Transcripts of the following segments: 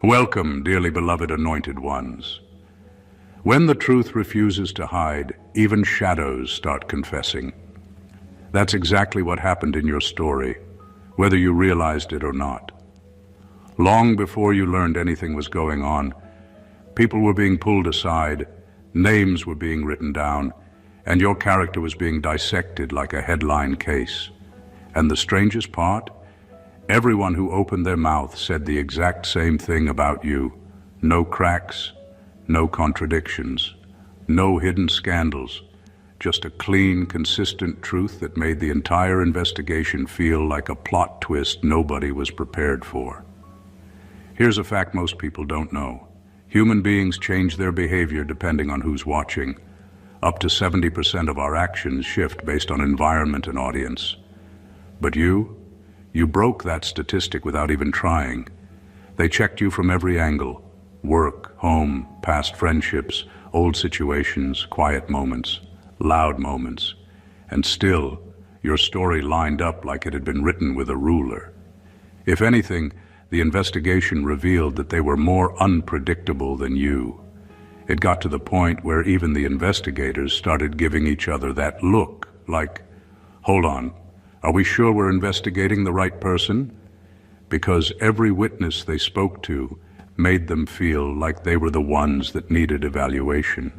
Welcome, dearly beloved anointed ones. When the truth refuses to hide, even shadows start confessing. That's exactly what happened in your story, whether you realized it or not. Long before you learned anything was going on, people were being pulled aside, names were being written down, and your character was being dissected like a headline case. And the strangest part? Everyone who opened their mouth said the exact same thing about you. No cracks, no contradictions, no hidden scandals, just a clean, consistent truth that made the entire investigation feel like a plot twist nobody was prepared for. Here's a fact most people don't know. Human beings change their behavior depending on who's watching. Up to 70% of our actions shift based on environment and audience. But you broke that statistic without even trying. They checked you from every angle: work, home, past friendships, old situations, quiet moments, loud moments. And still, your story lined up like it had been written with a ruler. If anything, the investigation revealed that they were more unpredictable than you. It got to the point where even the investigators started giving each other that look, like, hold on, are we sure we're investigating the right person? Because every witness they spoke to made them feel like they were the ones that needed evaluation.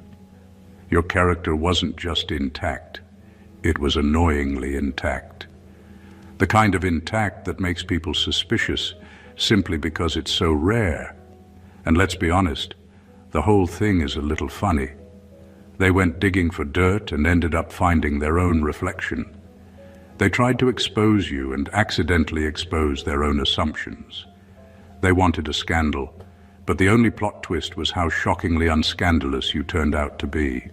Your character wasn't just intact, it was annoyingly intact. The kind of intact that makes people suspicious simply because it's so rare. And let's be honest, the whole thing is a little funny. They went digging for dirt and ended up finding their own reflection. They tried to expose you and accidentally exposed their own assumptions. They wanted a scandal, but the only plot twist was how shockingly unscandalous you turned out to be.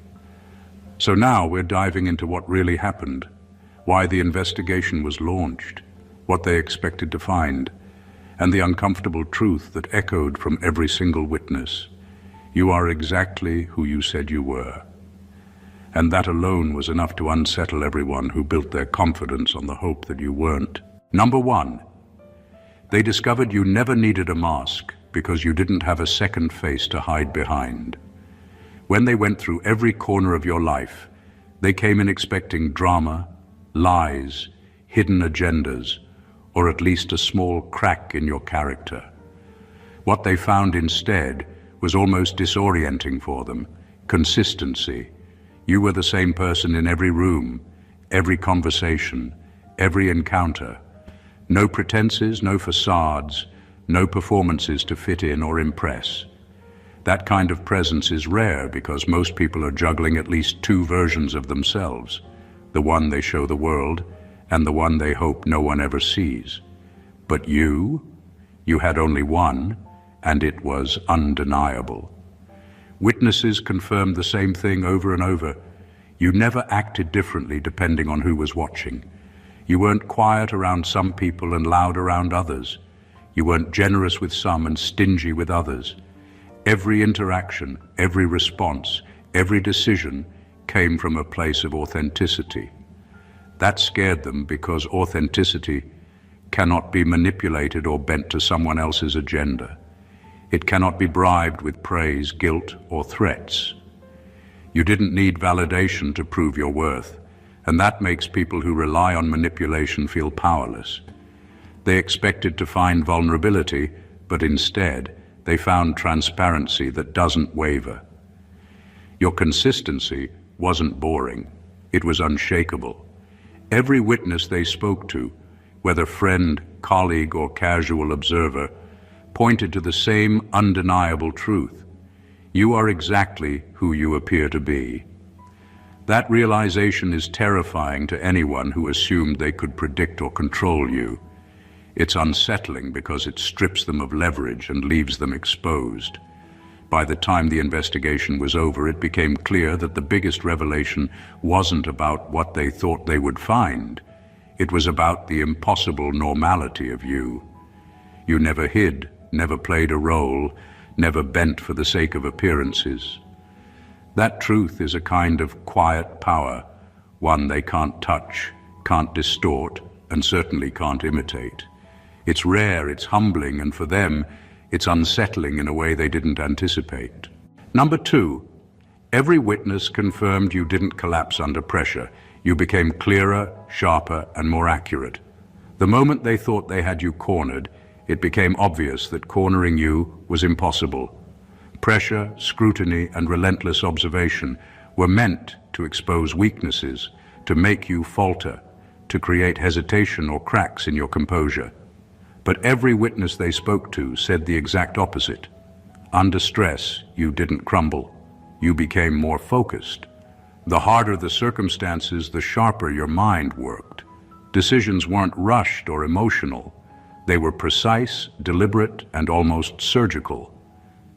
So now we're diving into what really happened, why the investigation was launched, what they expected to find, and the uncomfortable truth that echoed from every single witness. You are exactly who you said you were. And that alone was enough to unsettle everyone who built their confidence on the hope that you weren't. Number one, they discovered you never needed a mask because you didn't have a second face to hide behind. When they went through every corner of your life, they came in expecting drama, lies, hidden agendas, or at least a small crack in your character. What they found instead was almost disorienting for them: consistency. You were the same person in every room, every conversation, every encounter. No pretenses, no facades, no performances to fit in or impress. That kind of presence is rare because most people are juggling at least two versions of themselves, the one they show the world and the one they hope no one ever sees. But you had only one, and it was undeniable. Witnesses confirmed the same thing over and over. You never acted differently depending on who was watching. You weren't quiet around some people and loud around others. You weren't generous with some and stingy with others. Every interaction, every response, every decision came from a place of authenticity. That scared them because authenticity cannot be manipulated or bent to someone else's agenda. It cannot be bribed with praise, guilt, or threats. You didn't need validation to prove your worth, and that makes people who rely on manipulation feel powerless. They expected to find vulnerability, but instead, they found transparency that doesn't waver. Your consistency wasn't boring, it was unshakable. Every witness they spoke to, whether friend, colleague, or casual observer, pointed to the same undeniable truth: you are exactly who you appear to be. That realization is terrifying to anyone who assumed they could predict or control you. It's unsettling because it strips them of leverage and leaves them exposed. By the time the investigation was over, it became clear that the biggest revelation wasn't about what they thought they would find. It was about the impossible normality of you. You never hid, never played a role, never bent for the sake of appearances. That truth is a kind of quiet power, one they can't touch, can't distort, and certainly can't imitate. It's rare, it's humbling, and for them, It's unsettling in a way they didn't anticipate. Number two, every witness confirmed you didn't collapse under pressure. You became clearer, sharper, and more accurate. The moment they thought they had you cornered, it became obvious that cornering you was impossible. Pressure, scrutiny, and relentless observation were meant to expose weaknesses, to make you falter, to create hesitation or cracks in your composure. But every witness they spoke to said the exact opposite. Under stress, you didn't crumble. You became more focused. The harder the circumstances, the sharper your mind worked. Decisions weren't rushed or emotional. They were precise, deliberate, and almost surgical.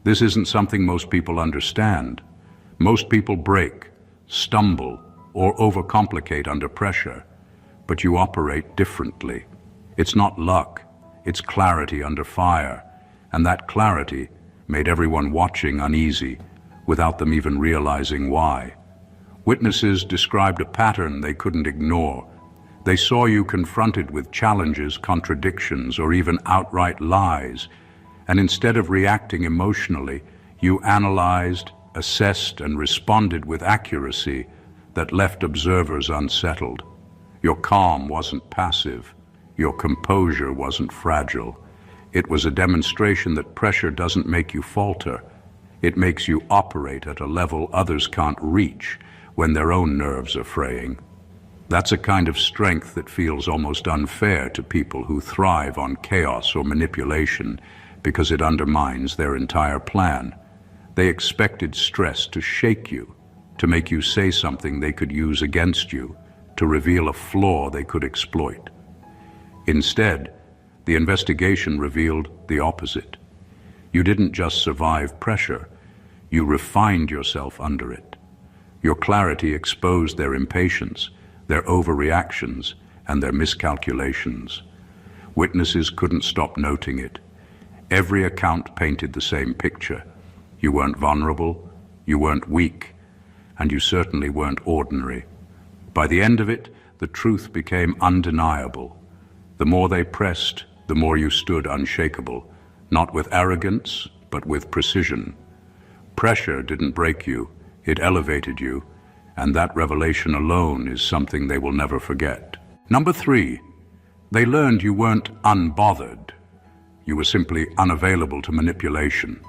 This isn't something most people understand. Most people break, stumble, or overcomplicate under pressure. But you operate differently. It's not luck, it's clarity under fire. And that clarity made everyone watching uneasy, without them even realizing why. Witnesses described a pattern they couldn't ignore. They saw you confronted with challenges, contradictions, or even outright lies. And instead of reacting emotionally, you analyzed, assessed, and responded with accuracy that left observers unsettled. Your calm wasn't passive. Your composure wasn't fragile. It was a demonstration that pressure doesn't make you falter. It makes you operate at a level others can't reach when their own nerves are fraying. That's a kind of strength that feels almost unfair to people who thrive on chaos or manipulation because it undermines their entire plan. They expected stress to shake you, to make you say something they could use against you, to reveal a flaw they could exploit. Instead, the investigation revealed the opposite. You didn't just survive pressure, you refined yourself under it. Your clarity exposed their impatience, their overreactions, and their miscalculations. Witnesses couldn't stop noting it. Every account painted the same picture. You weren't vulnerable, you weren't weak, and you certainly weren't ordinary. By the end of it, the truth became undeniable. The more they pressed, the more you stood unshakable, not with arrogance, but with precision. Pressure didn't break you, it elevated you, and that revelation alone is something they will never forget. Number three, they learned you weren't unbothered. You were simply unavailable to manipulation.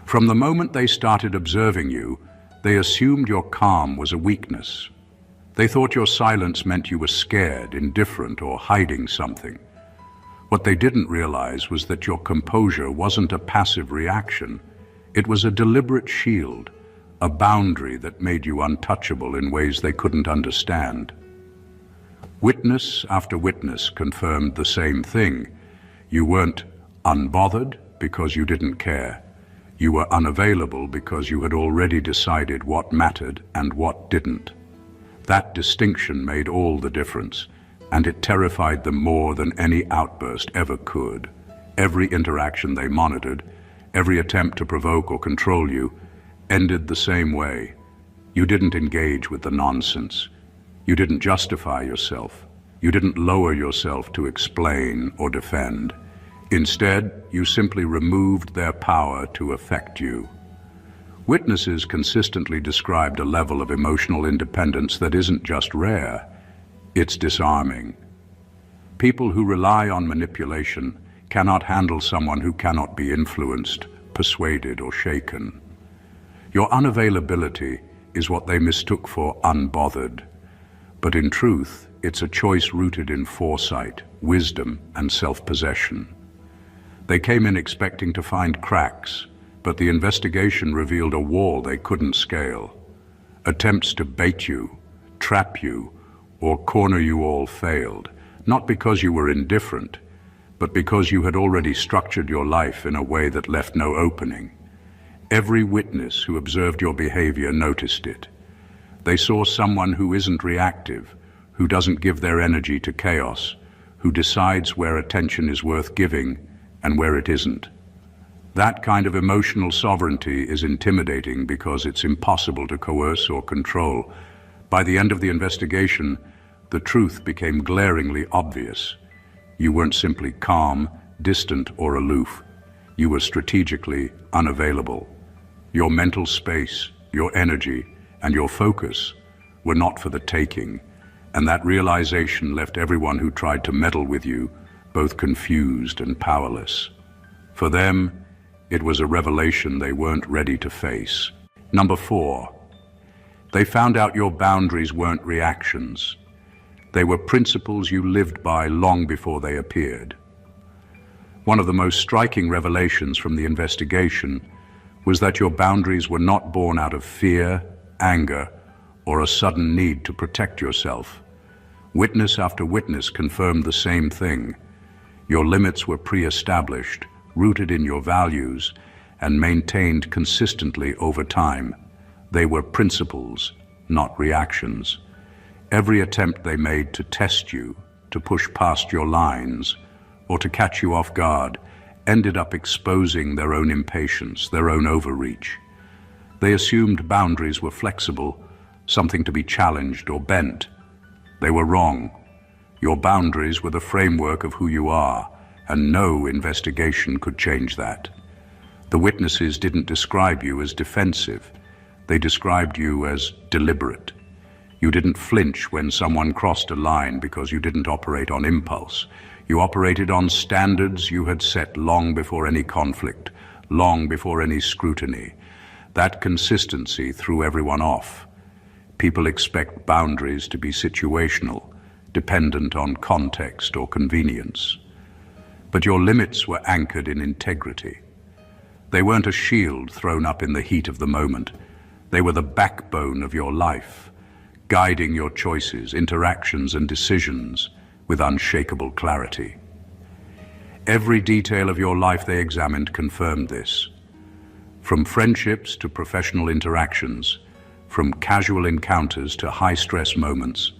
From the moment they started observing you, they assumed your calm was a weakness. They thought your silence meant you were scared, indifferent, or hiding something. What they didn't realize was that your composure wasn't a passive reaction. It was a deliberate shield, a boundary that made you untouchable in ways they couldn't understand. Witness after witness confirmed the same thing. You weren't unbothered because you didn't care. You were unavailable because you had already decided what mattered and what didn't. That distinction made all the difference, and it terrified them more than any outburst ever could. Every interaction they monitored, every attempt to provoke or control you, ended the same way. You didn't engage with the nonsense. You didn't justify yourself. You didn't lower yourself to explain or defend. Instead, you simply removed their power to affect you. Witnesses consistently described a level of emotional independence that isn't just rare, it's disarming. People who rely on manipulation cannot handle someone who cannot be influenced, persuaded, or shaken. Your unavailability is what they mistook for unbothered, but in truth, it's a choice rooted in foresight, wisdom, and self-possession. They came in expecting to find cracks, but the investigation revealed a wall they couldn't scale. Attempts to bait you, trap you, or corner you all failed, not because you were indifferent, but because you had already structured your life in a way that left no opening. Every witness who observed your behavior noticed it. They saw someone who isn't reactive, who doesn't give their energy to chaos, who decides where attention is worth giving and where it isn't. That kind of emotional sovereignty is intimidating because it's impossible to coerce or control. By the end of the investigation, the truth became glaringly obvious. You weren't simply calm, distant, or aloof. You were strategically unavailable. Your mental space, your energy, and your focus were not for the taking, and that realization left everyone who tried to meddle with you both confused and powerless. For them, it was a revelation they weren't ready to face. Number 4. They found out your boundaries weren't reactions. They were principles you lived by long before they appeared. One of the most striking revelations from the investigation was that your boundaries were not born out of fear, anger, or a sudden need to protect yourself. Witness after witness confirmed the same thing. Your limits were pre-established, rooted in your values, and maintained consistently over time. They were principles, not reactions. Every attempt they made to test you, to push past your lines, or to catch you off guard, ended up exposing their own impatience, their own overreach. They assumed boundaries were flexible, something to be challenged or bent. They were wrong. Your boundaries were the framework of who you are, and no investigation could change that. The witnesses didn't describe you as defensive. They described you as deliberate. You didn't flinch when someone crossed a line because you didn't operate on impulse. You operated on standards you had set long before any conflict, long before any scrutiny. That consistency threw everyone off. People expect boundaries to be situational, dependent on context or convenience. But your limits were anchored in integrity. They weren't a shield thrown up in the heat of the moment. They were the backbone of your life, guiding your choices, interactions, and decisions with unshakable clarity. Every detail of your life they examined confirmed this. From friendships to professional interactions, from casual encounters to high-stress moments,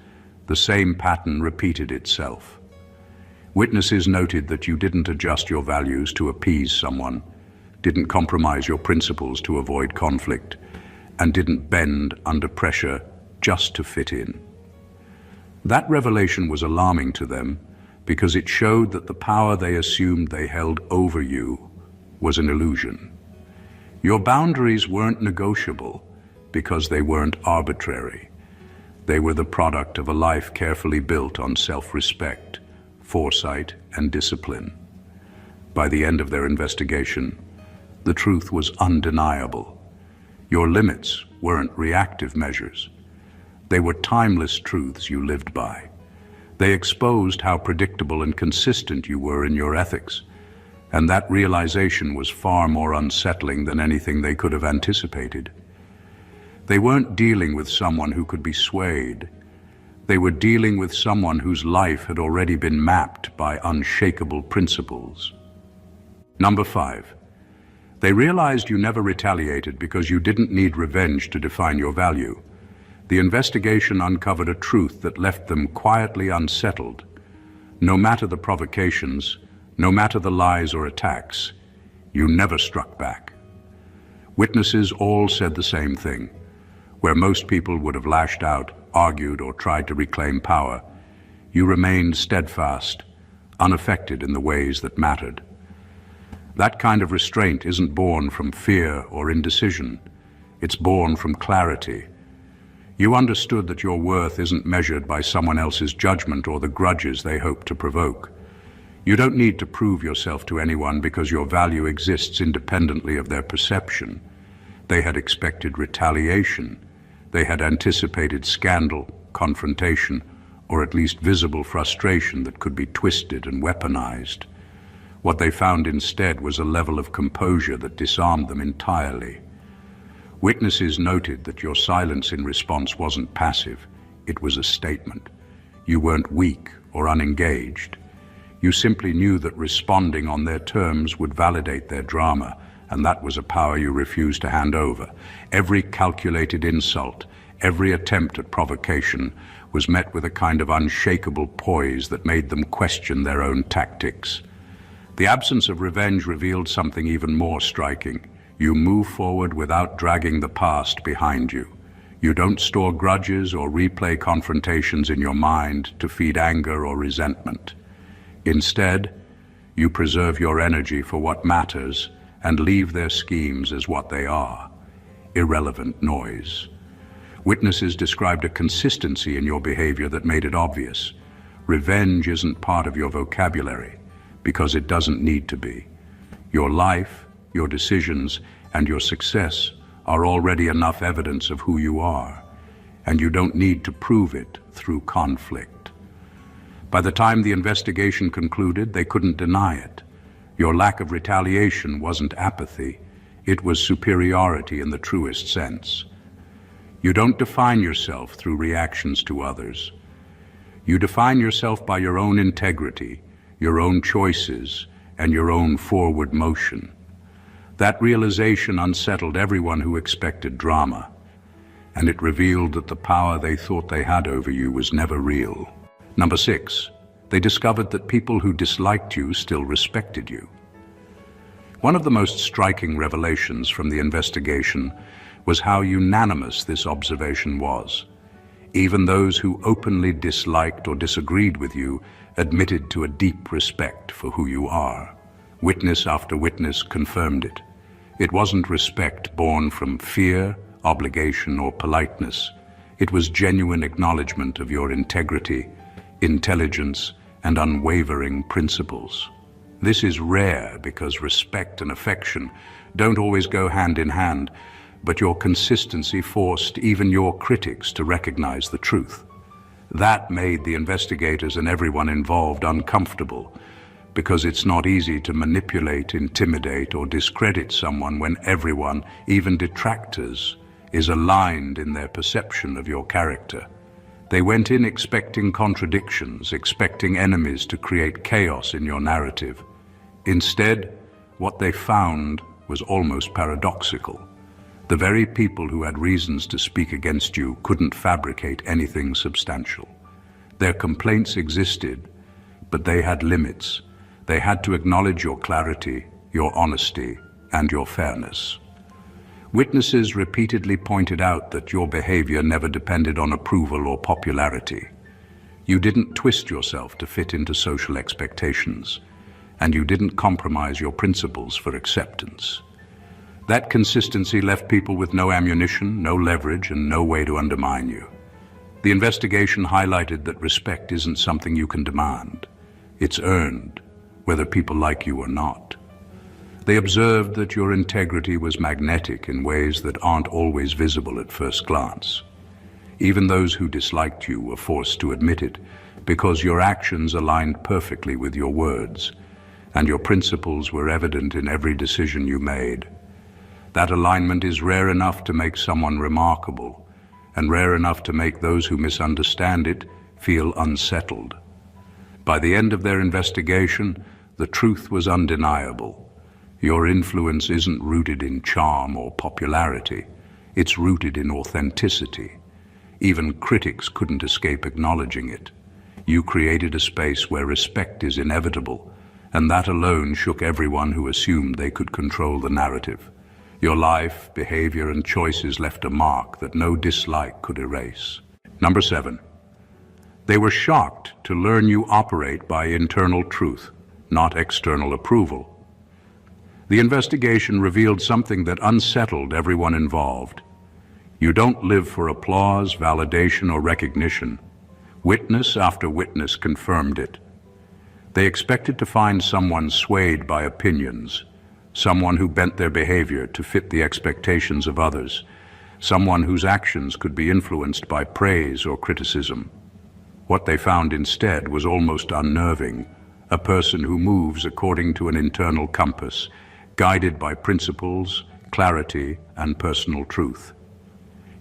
the same pattern repeated itself. Witnesses noted that you didn't adjust your values to appease someone, didn't compromise your principles to avoid conflict, and didn't bend under pressure just to fit in. That revelation was alarming to them because it showed that the power they assumed they held over you was an illusion. Your boundaries weren't negotiable because they weren't arbitrary. They were the product of a life carefully built on self-respect, foresight, and discipline. By the end of their investigation, the truth was undeniable. Your limits weren't reactive measures. They were timeless truths you lived by. They exposed how predictable and consistent you were in your ethics, and that realization was far more unsettling than anything they could have anticipated. They weren't dealing with someone who could be swayed. They were dealing with someone whose life had already been mapped by unshakable principles. Number 5. They realized you never retaliated because you didn't need revenge to define your value. The investigation uncovered a truth that left them quietly unsettled. No matter the provocations, no matter the lies or attacks, you never struck back. Witnesses all said the same thing. Where most people would have lashed out, argued, or tried to reclaim power, you remained steadfast, unaffected in the ways that mattered. That kind of restraint isn't born from fear or indecision. It's born from clarity. You understood that your worth isn't measured by someone else's judgment or the grudges they hope to provoke. You don't need to prove yourself to anyone because your value exists independently of their perception. They had expected retaliation. They had anticipated scandal, confrontation, or at least visible frustration that could be twisted and weaponized. What they found instead was a level of composure that disarmed them entirely. Witnesses noted that your silence in response wasn't passive. It was a statement. You weren't weak or unengaged. You simply knew that responding on their terms would validate their drama, and that was a power you refused to hand over. Every calculated insult, every attempt at provocation was met with a kind of unshakable poise that made them question their own tactics. The absence of revenge revealed something even more striking. You move forward without dragging the past behind you. You don't store grudges or replay confrontations in your mind to feed anger or resentment. Instead, You preserve your energy for what matters and leave their schemes as what they are, irrelevant noise. Witnesses described a consistency in your behavior that made it obvious. Revenge isn't part of your vocabulary because it doesn't need to be. Your life, your decisions, and your success are already enough evidence of who you are, and you don't need to prove it through conflict. By the time the investigation concluded, they couldn't deny it. Your lack of retaliation wasn't apathy, it was superiority in the truest sense. You don't define yourself through reactions to others. You define yourself by your own integrity, your own choices, and your own forward motion. That realization unsettled everyone who expected drama, and it revealed that the power they thought they had over you was never real. Number 6, they discovered that people who disliked you still respected you. One of the most striking revelations from the investigation was how unanimous this observation was. Even those who openly disliked or disagreed with you admitted to a deep respect for who you are. Witness after witness confirmed it. It wasn't respect born from fear, obligation, or politeness. It was genuine acknowledgement of your integrity, intelligence, and unwavering principles. This is rare because respect and affection don't always go hand in hand, but your consistency forced even your critics to recognize the truth. That made the investigators and everyone involved uncomfortable, because it's not easy to manipulate, intimidate, or discredit someone when everyone, even detractors, is aligned in their perception of your character. They went in expecting contradictions, expecting enemies to create chaos in your narrative. Instead, what they found was almost paradoxical. The very people who had reasons to speak against you couldn't fabricate anything substantial. Their complaints existed, but they had limits. They had to acknowledge your clarity, your honesty, and your fairness. Witnesses repeatedly pointed out that your behavior never depended on approval or popularity. You didn't twist yourself to fit into social expectations, and you didn't compromise your principles for acceptance. That consistency left people with no ammunition, no leverage, and no way to undermine you. The investigation highlighted that respect isn't something you can demand. It's earned, whether people like you or not. They observed that your integrity was magnetic in ways that aren't always visible at first glance. Even those who disliked you were forced to admit it, because your actions aligned perfectly with your words, and your principles were evident in every decision you made. That alignment is rare enough to make someone remarkable, and rare enough to make those who misunderstand it feel unsettled. By the end of their investigation, the truth was undeniable. Your influence isn't rooted in charm or popularity. It's rooted in authenticity. Even critics couldn't escape acknowledging it. You created a space where respect is inevitable, and that alone shook everyone who assumed they could control the narrative. Your life, behavior, and choices left a mark that no dislike could erase. Number 7. They were shocked to learn you operate by internal truth, not external approval. The investigation revealed something that unsettled everyone involved. You don't live for applause, validation, or recognition. Witness after witness confirmed it. They expected to find someone swayed by opinions, someone who bent their behavior to fit the expectations of others, someone whose actions could be influenced by praise or criticism. What they found instead was almost unnerving, a person who moves according to an internal compass, guided by principles, clarity, and personal truth.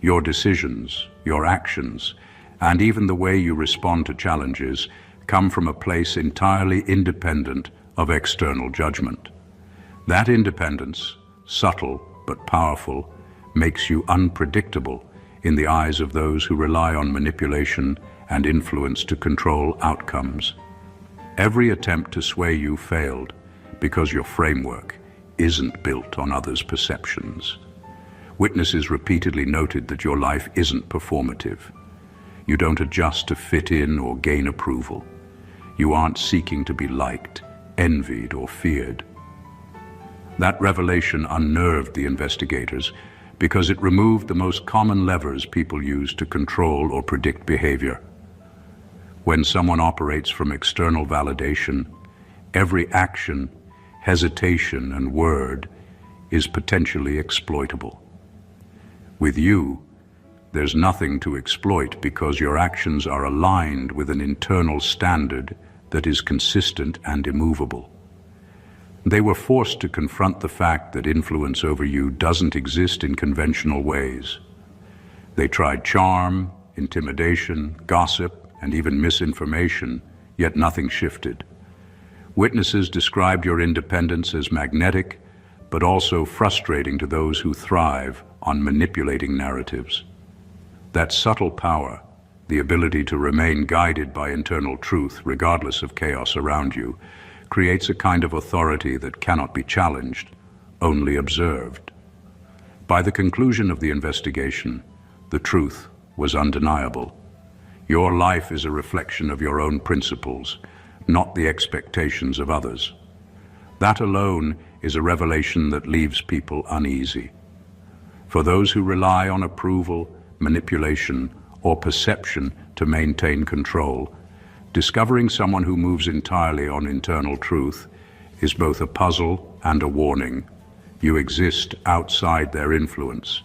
Your decisions, your actions, and even the way you respond to challenges come from a place entirely independent of external judgment. That independence, subtle but powerful, makes you unpredictable in the eyes of those who rely on manipulation and influence to control outcomes. Every attempt to sway you failed because your framework isn't built on others' perceptions. Witnesses repeatedly noted that your life isn't performative. You don't adjust to fit in or gain approval. You aren't seeking to be liked. envied, or feared. That revelation unnerved the investigators because it removed the most common levers people use to control or predict behavior. When someone operates from external validation, every action, hesitation, and word is potentially exploitable. With you, there's nothing to exploit because your actions are aligned with an internal standard that is consistent and immovable. They were forced to confront the fact that influence over you doesn't exist in conventional ways. They tried charm, intimidation, gossip, and even misinformation, yet nothing shifted. Witnesses described your independence as magnetic, but also frustrating to those who thrive on manipulating narratives. That subtle power, the ability to remain guided by internal truth regardless of chaos around you, creates a kind of authority that cannot be challenged, only observed. By the conclusion of the investigation, the truth was undeniable. Your life is a reflection of your own principles, not the expectations of others. That alone is a revelation that leaves people uneasy. For those who rely on approval, manipulation, or perception to maintain control, discovering someone who moves entirely on internal truth is both a puzzle and a warning. You exist outside their influence,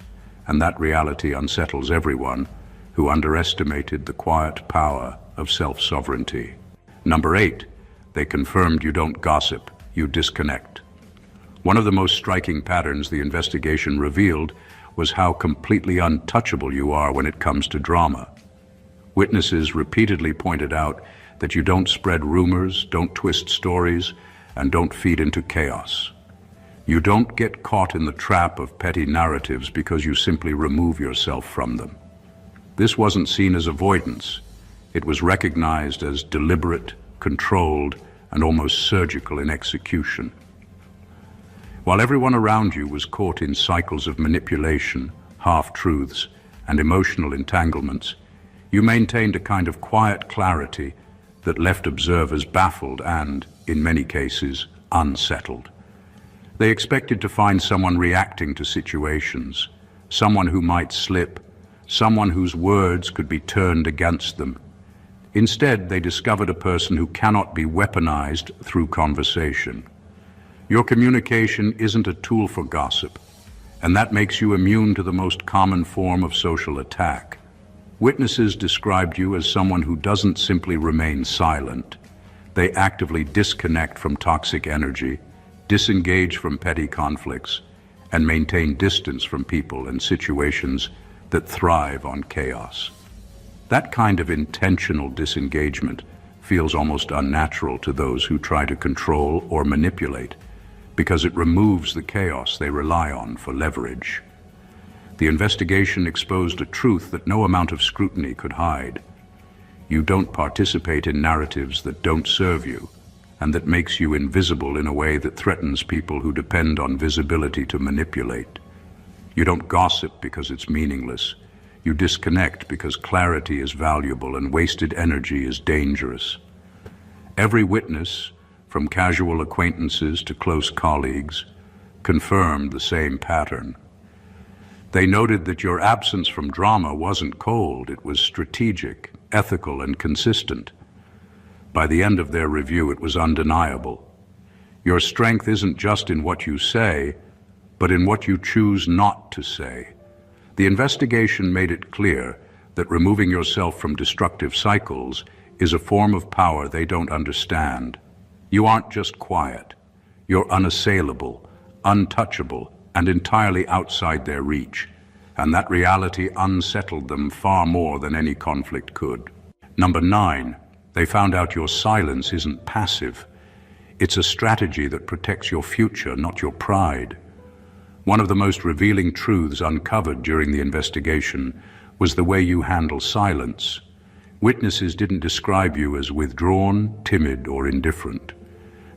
and that reality unsettles everyone who underestimated the quiet power of self-sovereignty. Number 8, they confirmed you don't gossip, you disconnect. One of the most striking patterns the investigation revealed was how completely untouchable you are when it comes to drama. Witnesses repeatedly pointed out that you don't spread rumors, don't twist stories, and don't feed into chaos. You don't get caught in the trap of petty narratives because you simply remove yourself from them. This wasn't seen as avoidance. It was recognized as deliberate, controlled, and almost surgical in execution. While everyone around you was caught in cycles of manipulation, half-truths, and emotional entanglements, you maintained a kind of quiet clarity that left observers baffled and, in many cases, unsettled. They expected to find someone reacting to situations, someone who might slip, someone whose words could be turned against them. Instead, they discovered a person who cannot be weaponized through conversation. Your communication isn't a tool for gossip, and that makes you immune to the most common form of social attack. Witnesses described you as someone who doesn't simply remain silent. They actively disconnect from toxic energy, disengage from petty conflicts, and maintain distance from people and situations that thrive on chaos. That kind of intentional disengagement feels almost unnatural to those who try to control or manipulate, because it removes the chaos they rely on for leverage. The investigation exposed a truth that no amount of scrutiny could hide. You don't participate in narratives that don't serve you, and that makes you invisible in a way that threatens people who depend on visibility to manipulate. You don't gossip because it's meaningless. You disconnect because clarity is valuable and wasted energy is dangerous. Every witness, from casual acquaintances to close colleagues, confirmed the same pattern. They noted that your absence from drama wasn't cold, it was strategic, ethical, and consistent. By the end of their review, it was undeniable. Your strength isn't just in what you say, but in what you choose not to say. The investigation made it clear that removing yourself from destructive cycles is a form of power they don't understand. You aren't just quiet. You're unassailable, untouchable, and entirely outside their reach. And that reality unsettled them far more than any conflict could. Number 9, they found out your silence isn't passive. It's a strategy that protects your future, not your pride. One of the most revealing truths uncovered during the investigation was the way you handle silence. Witnesses didn't describe you as withdrawn, timid, or indifferent.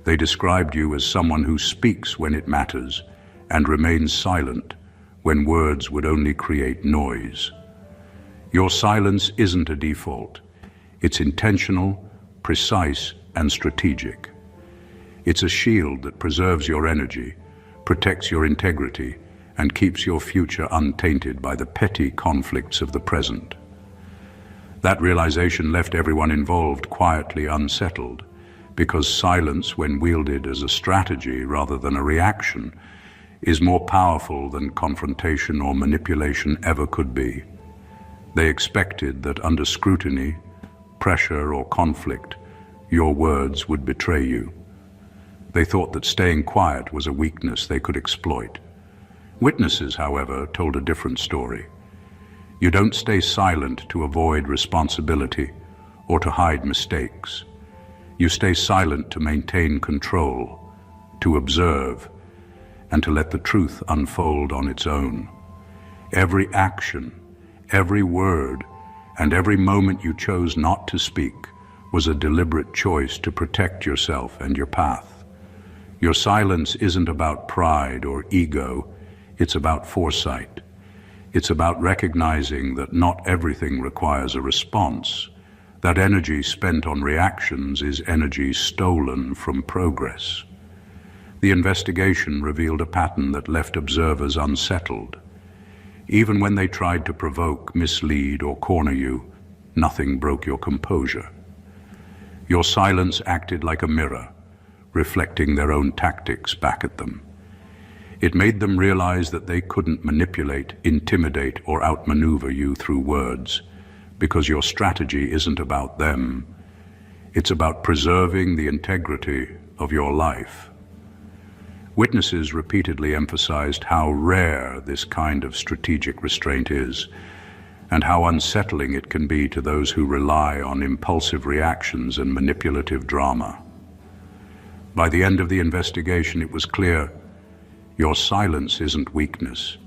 They described you as someone who speaks when it matters and remains silent when words would only create noise. Your silence isn't a default. It's intentional, precise, and strategic. It's a shield that preserves your energy, protects your integrity, and keeps your future untainted by the petty conflicts of the present. That realization left everyone involved quietly unsettled, because silence, when wielded as a strategy rather than a reaction, is more powerful than confrontation or manipulation ever could be. They expected that under scrutiny, pressure, or conflict, your words would betray you. They thought that staying quiet was a weakness they could exploit. Witnesses, however, told a different story. You don't stay silent to avoid responsibility or to hide mistakes. You stay silent to maintain control, to observe, and to let the truth unfold on its own. Every action, every word, and every moment you chose not to speak was a deliberate choice to protect yourself and your path. Your silence isn't about pride or ego, it's about foresight. It's about recognizing that not everything requires a response, that energy spent on reactions is energy stolen from progress. The investigation revealed a pattern that left observers unsettled. Even when they tried to provoke, mislead, or corner you, nothing broke your composure. Your silence acted like a mirror, reflecting their own tactics back at them. It made them realize that they couldn't manipulate, intimidate, or outmaneuver you through words, because your strategy isn't about them. It's about preserving the integrity of your life. Witnesses repeatedly emphasized how rare this kind of strategic restraint is, and how unsettling it can be to those who rely on impulsive reactions and manipulative drama. By the end of the investigation, it was clear: your silence isn't weakness,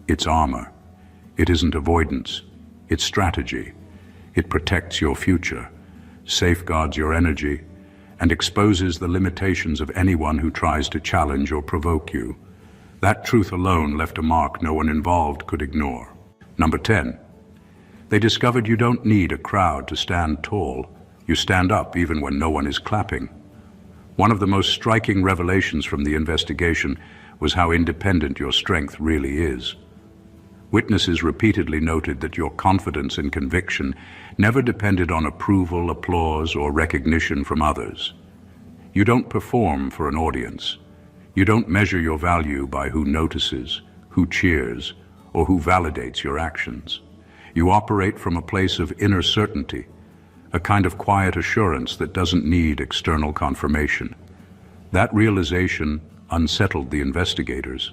it's armor. It isn't avoidance, it's strategy. It protects your future, safeguards your energy, and exposes the limitations of anyone who tries to challenge or provoke you. That truth alone left a mark no one involved could ignore. Number 10. They discovered you don't need a crowd to stand tall. You stand up even when no one is clapping. One of the most striking revelations from the investigation was how independent your strength really is. Witnesses repeatedly noted that your confidence and conviction never depended on approval, applause, or recognition from others. You don't perform for an audience. You don't measure your value by who notices, who cheers, or who validates your actions. You operate from a place of inner certainty, a kind of quiet assurance that doesn't need external confirmation. That realization unsettled the investigators,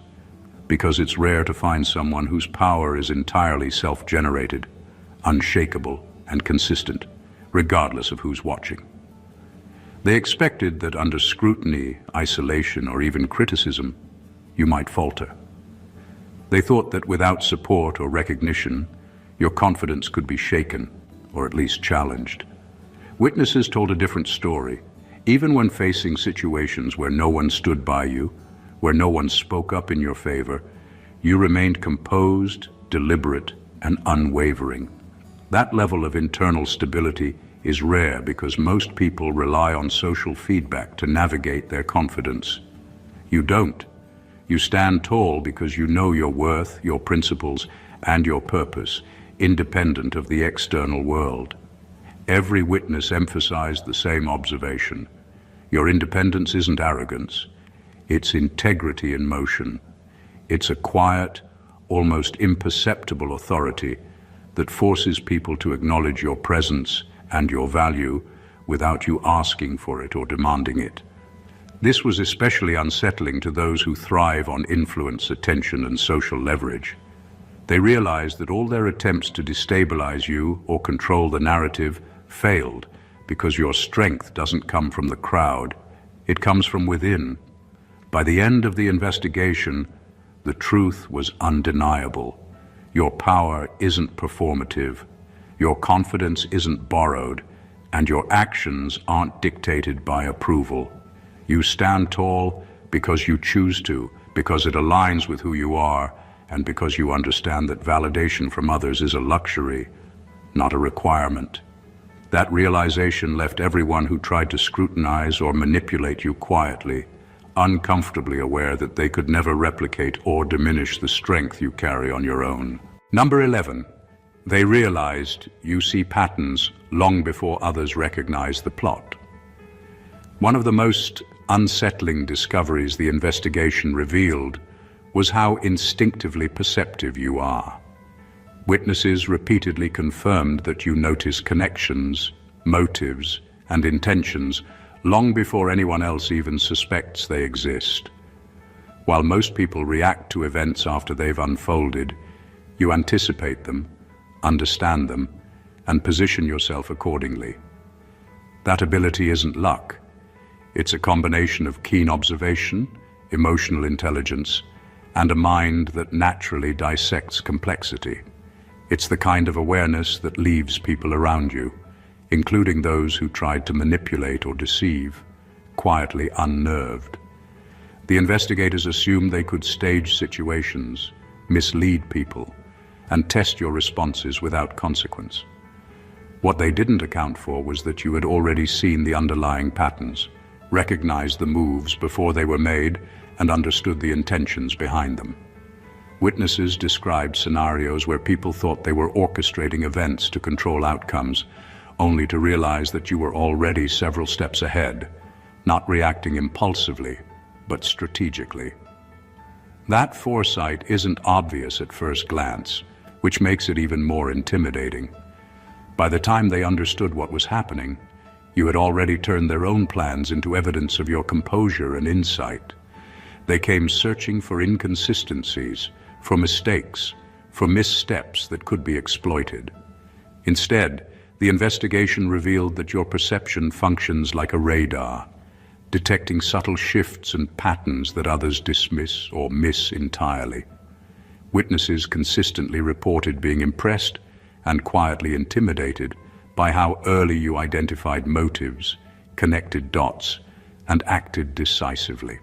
because it's rare to find someone whose power is entirely self-generated, unshakable, and consistent, regardless of who's watching. They expected that under scrutiny, isolation, or even criticism, you might falter. They thought that without support or recognition, your confidence could be shaken, or at least challenged. Witnesses told a different story. Even when facing situations where no one stood by you, where no one spoke up in your favor, you remained composed, deliberate, and unwavering. That level of internal stability is rare because most people rely on social feedback to navigate their confidence. You don't. You stand tall because you know your worth, your principles, and your purpose, independent of the external world. Every witness emphasized the same observation. Your independence isn't arrogance. It's integrity in motion. It's a quiet, almost imperceptible authority that forces people to acknowledge your presence and your value without you asking for it or demanding it. This was especially unsettling to those who thrive on influence, attention, and social leverage. They realized that all their attempts to destabilize you or control the narrative failed because your strength doesn't come from the crowd, it comes from within. By the end of the investigation, the truth was undeniable. Your power isn't performative, your confidence isn't borrowed, and your actions aren't dictated by approval. You stand tall because you choose to, because it aligns with who you are, and because you understand that validation from others is a luxury, not a requirement. That realization left everyone who tried to scrutinize or manipulate you quietly, uncomfortably aware that they could never replicate or diminish the strength you carry on your own. Number 11. They realized you see patterns long before others recognize the plot. One of the most unsettling discoveries the investigation revealed was how instinctively perceptive you are. Witnesses repeatedly confirmed that you notice connections, motives, and intentions long before anyone else even suspects they exist. While most people react to events after they've unfolded, you anticipate them, understand them, and position yourself accordingly. That ability isn't luck. It's a combination of keen observation, emotional intelligence, and a mind that naturally dissects complexity. It's the kind of awareness that leaves people around you, including those who tried to manipulate or deceive, quietly unnerved. The investigators assumed they could stage situations, mislead people, and test your responses without consequence. What they didn't account for was that you had already seen the underlying patterns, recognized the moves before they were made, and understood the intentions behind them. Witnesses described scenarios where people thought they were orchestrating events to control outcomes, only to realize that you were already several steps ahead, not reacting impulsively, but strategically. That foresight isn't obvious at first glance, which makes it even more intimidating. By the time they understood what was happening, you had already turned their own plans into evidence of your composure and insight. They came searching for inconsistencies, for mistakes, for missteps that could be exploited. Instead, the investigation revealed that your perception functions like a radar, detecting subtle shifts and patterns that others dismiss or miss entirely. Witnesses consistently reported being impressed and quietly intimidated by how early you identified motives, connected dots, and acted decisively.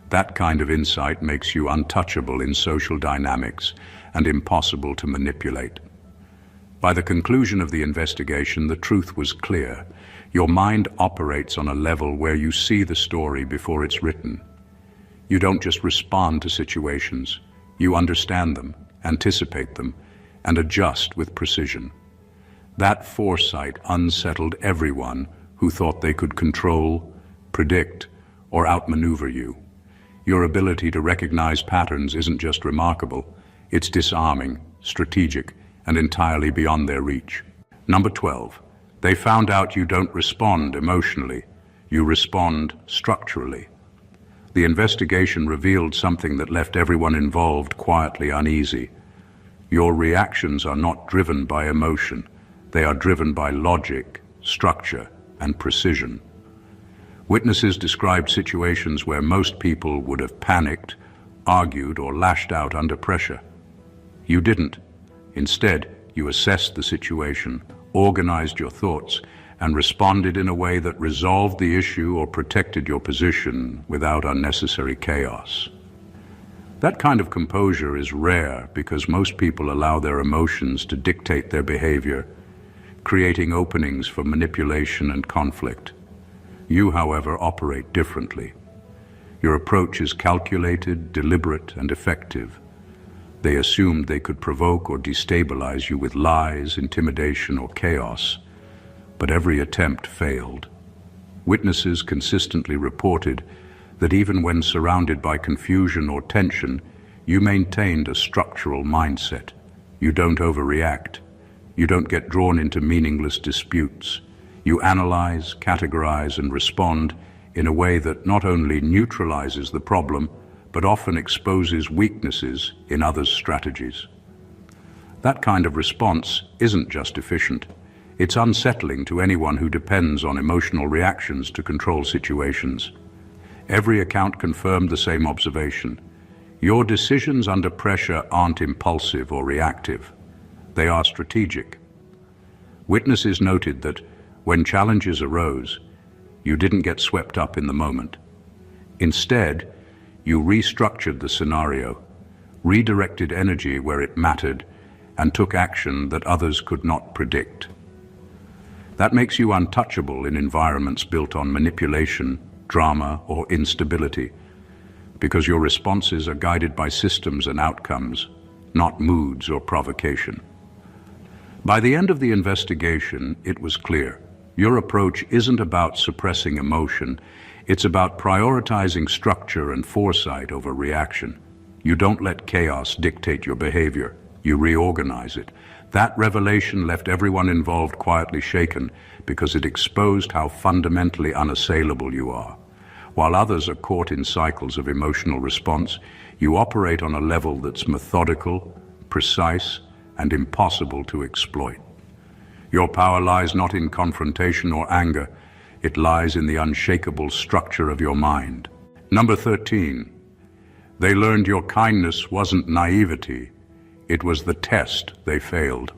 That kind of insight makes you untouchable in social dynamics and impossible to manipulate. By the conclusion of the investigation, the truth was clear. Your mind operates on a level where you see the story before it's written. You don't just respond to situations, you understand them, anticipate them, and adjust with precision. That foresight unsettled everyone who thought they could control, predict, or outmaneuver you. Your ability to recognize patterns isn't just remarkable, it's disarming, strategic, and entirely beyond their reach. Number 12. They found out you don't respond emotionally, you respond structurally. The investigation revealed something that left everyone involved quietly uneasy. Your reactions are not driven by emotion, they are driven by logic, structure, and precision. Witnesses described situations where most people would have panicked, argued, or lashed out under pressure. You didn't. Instead, you assessed the situation, organized your thoughts, and responded in a way that resolved the issue or protected your position without unnecessary chaos. That kind of composure is rare because most people allow their emotions to dictate their behavior, creating openings for manipulation and conflict. You, however, operate differently. Your approach is calculated, deliberate, and effective. They assumed they could provoke or destabilize you with lies, intimidation, or chaos, but every attempt failed. Witnesses consistently reported that even when surrounded by confusion or tension, you maintained a structural mindset. You don't overreact. You don't get drawn into meaningless disputes. You analyze, categorize, and respond in a way that not only neutralizes the problem, but often exposes weaknesses in others' strategies. That kind of response isn't just efficient. It's unsettling to anyone who depends on emotional reactions to control situations. Every account confirmed the same observation. Your decisions under pressure aren't impulsive or reactive. They are strategic. Witnesses noted that when challenges arose, you didn't get swept up in the moment. Instead, you restructured the scenario, redirected energy where it mattered, and took action that others could not predict. That makes you untouchable in environments built on manipulation, drama, or instability, because your responses are guided by systems and outcomes, not moods or provocation. By the end of the investigation, it was clear. Your approach isn't about suppressing emotion, it's about prioritizing structure and foresight over reaction. You don't let chaos dictate your behavior, you reorganize it. That revelation left everyone involved quietly shaken because it exposed how fundamentally unassailable you are. While others are caught in cycles of emotional response, you operate on a level that's methodical, precise, and impossible to exploit. Your power lies not in confrontation or anger, it lies in the unshakable structure of your mind. Number 13. They learned your kindness wasn't naivety, it was the test they failed.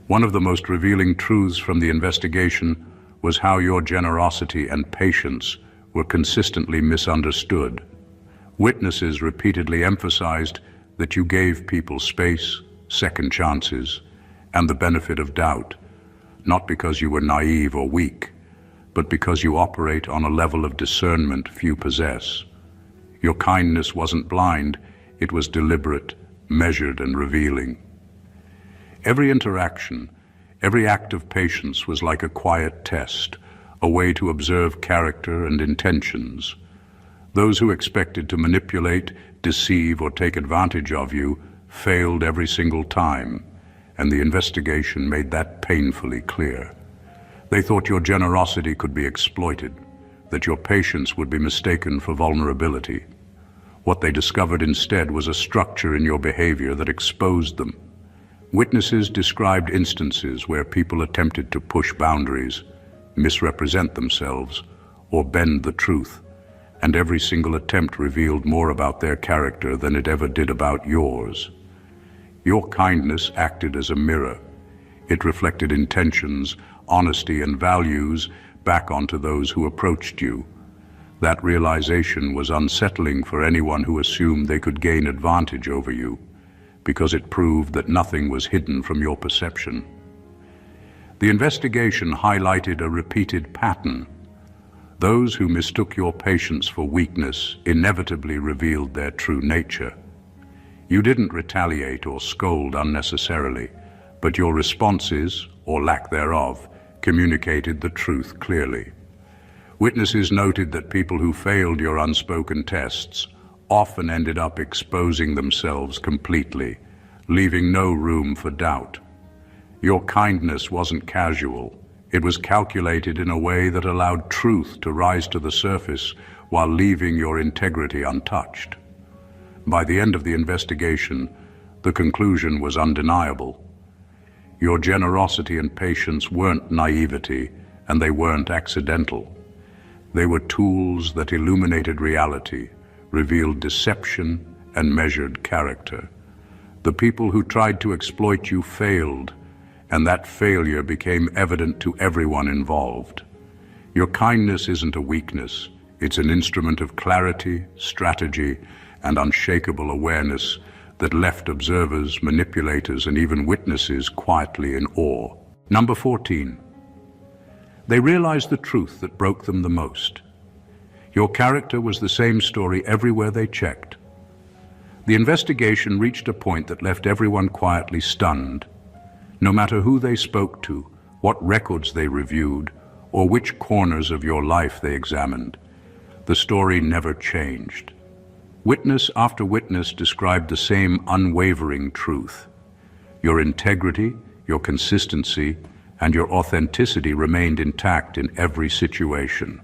One of the most revealing truths from the investigation was how your generosity and patience were consistently misunderstood. Witnesses repeatedly emphasized that you gave people space, second chances, and the benefit of doubt, not because you were naive or weak, but because you operate on a level of discernment few possess. Your kindness wasn't blind, it was deliberate, measured, and revealing. Every interaction, every act of patience was like a quiet test, a way to observe character and intentions. Those who expected to manipulate, deceive, or take advantage of you failed every single time, and the investigation made that painfully clear. They thought your generosity could be exploited, that your patience would be mistaken for vulnerability. What they discovered instead was a structure in your behavior that exposed them. Witnesses described instances where people attempted to push boundaries, misrepresent themselves, or bend the truth, and every single attempt revealed more about their character than it ever did about yours. Your kindness acted as a mirror. It reflected intentions, honesty, and values back onto those who approached you. That realization was unsettling for anyone who assumed they could gain advantage over you, because it proved that nothing was hidden from your perception. The investigation highlighted a repeated pattern. Those who mistook your patience for weakness inevitably revealed their true nature. You didn't retaliate or scold unnecessarily, but your responses, or lack thereof, communicated the truth clearly. Witnesses noted that people who failed your unspoken tests often ended up exposing themselves completely, leaving no room for doubt. Your kindness wasn't casual. It was calculated in a way that allowed truth to rise to the surface while leaving your integrity untouched. By the end of the investigation, the conclusion was undeniable. Your generosity and patience weren't naivety, and they weren't accidental. They were tools that illuminated reality, revealed deception, and measured character. The people who tried to exploit you failed, and that failure became evident to everyone involved. Your kindness isn't a weakness, it's an instrument of clarity, strategy, and unshakable awareness that left observers, manipulators, and even witnesses quietly in awe. Number 14. They realized the truth that broke them the most. Your character was the same story everywhere they checked. The investigation reached a point that left everyone quietly stunned. No matter who they spoke to, what records they reviewed, or which corners of your life they examined, the story never changed. Witness after witness described the same unwavering truth. Your integrity, your consistency, and your authenticity remained intact in every situation.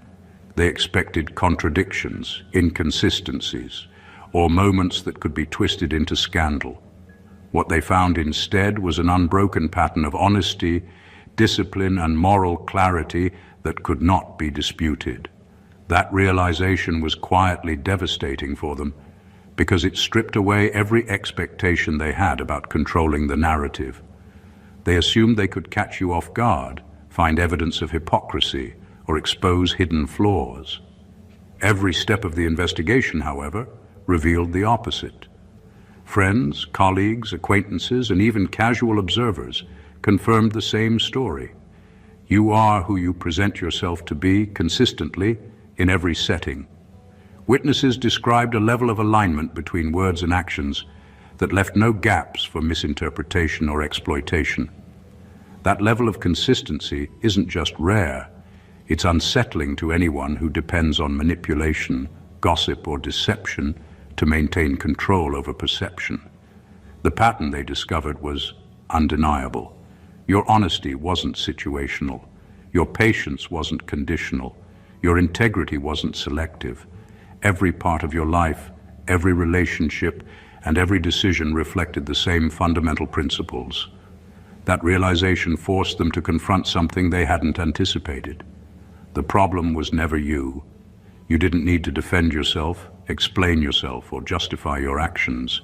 They expected contradictions, inconsistencies, or moments that could be twisted into scandal. What they found instead was an unbroken pattern of honesty, discipline, and moral clarity that could not be disputed. That realization was quietly devastating for them because it stripped away every expectation they had about controlling the narrative. They assumed they could catch you off guard, find evidence of hypocrisy, or expose hidden flaws. Every step of the investigation, however, revealed the opposite. Friends, colleagues, acquaintances, and even casual observers confirmed the same story. You are who you present yourself to be consistently in every setting. Witnesses described a level of alignment between words and actions that left no gaps for misinterpretation or exploitation. That level of consistency isn't just rare, it's unsettling to anyone who depends on manipulation, gossip, or deception to maintain control over perception. The pattern they discovered was undeniable. Your honesty wasn't situational. Your patience wasn't conditional. Your integrity wasn't selective. Every part of your life, every relationship, and every decision reflected the same fundamental principles. That realization forced them to confront something they hadn't anticipated. The problem was never you. You didn't need to defend yourself, explain yourself, or justify your actions,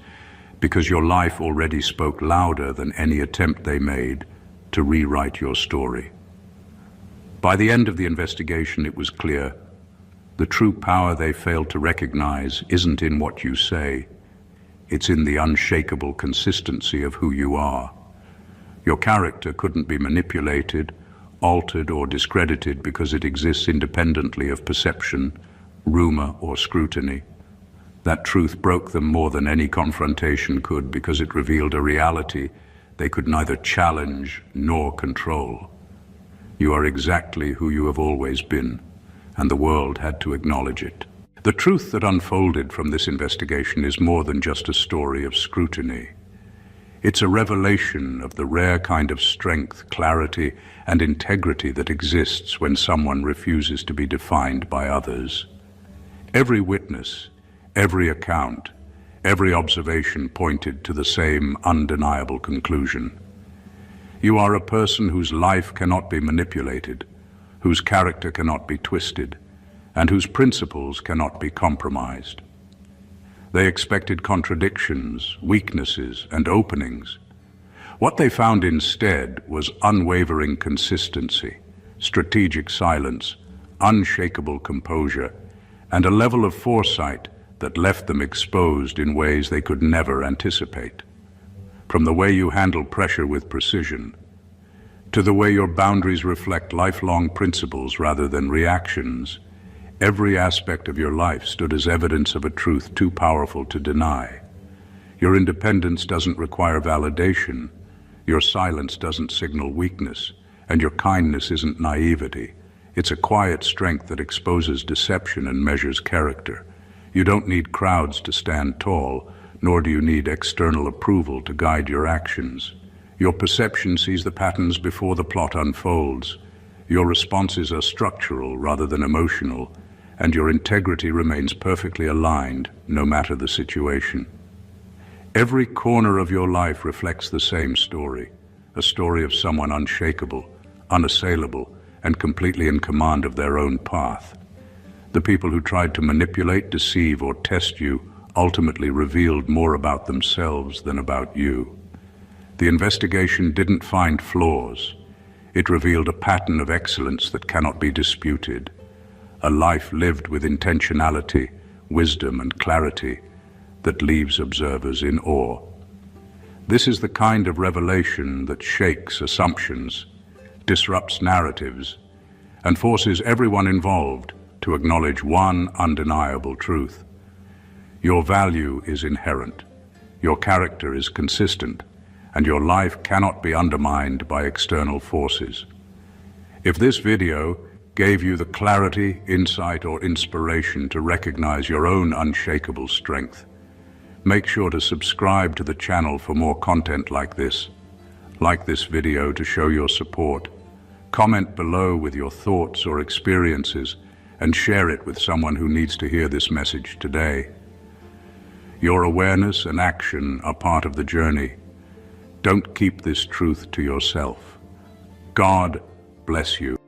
because your life already spoke louder than any attempt they made to rewrite your story. By the end of the investigation, it was clear the true power they failed to recognize isn't in what you say, it's in the unshakable consistency of who you are. Your character couldn't be manipulated, altered, or discredited because it exists independently of perception, rumor, or scrutiny. That truth broke them more than any confrontation could because it revealed a reality they could neither challenge nor control. You are exactly who you have always been, and the world had to acknowledge it. The truth that unfolded from this investigation is more than just a story of scrutiny. It's a revelation of the rare kind of strength, clarity, and integrity that exists when someone refuses to be defined by others. Every witness, every account, every observation pointed to the same undeniable conclusion. You are a person whose life cannot be manipulated, whose character cannot be twisted, and whose principles cannot be compromised. They expected contradictions, weaknesses, and openings. What they found instead was unwavering consistency, strategic silence, unshakable composure, and a level of foresight that left them exposed in ways they could never anticipate. From the way you handle pressure with precision, to the way your boundaries reflect lifelong principles rather than reactions, every aspect of your life stood as evidence of a truth too powerful to deny. Your independence doesn't require validation, your silence doesn't signal weakness, and your kindness isn't naivety. It's a quiet strength that exposes deception and measures character. You don't need crowds to stand tall, nor do you need external approval to guide your actions. Your perception sees the patterns before the plot unfolds. Your responses are structural rather than emotional, and your integrity remains perfectly aligned, no matter the situation. Every corner of your life reflects the same story, a story of someone unshakable, unassailable, and completely in command of their own path. The people who tried to manipulate, deceive, or test you ultimately revealed more about themselves than about you. The investigation didn't find flaws. It revealed a pattern of excellence that cannot be disputed, a life lived with intentionality, wisdom, and clarity that leaves observers in awe. This is the kind of revelation that shakes assumptions, disrupts narratives, and forces everyone involved to acknowledge one undeniable truth. Your value is inherent, your character is consistent, and your life cannot be undermined by external forces. If this video gave you the clarity, insight, or inspiration to recognize your own unshakable strength, make sure to subscribe to the channel for more content like this. Like this video to show your support. Comment below with your thoughts or experiences and share it with someone who needs to hear this message today. Your awareness and action are part of the journey. Don't keep this truth to yourself. God bless you.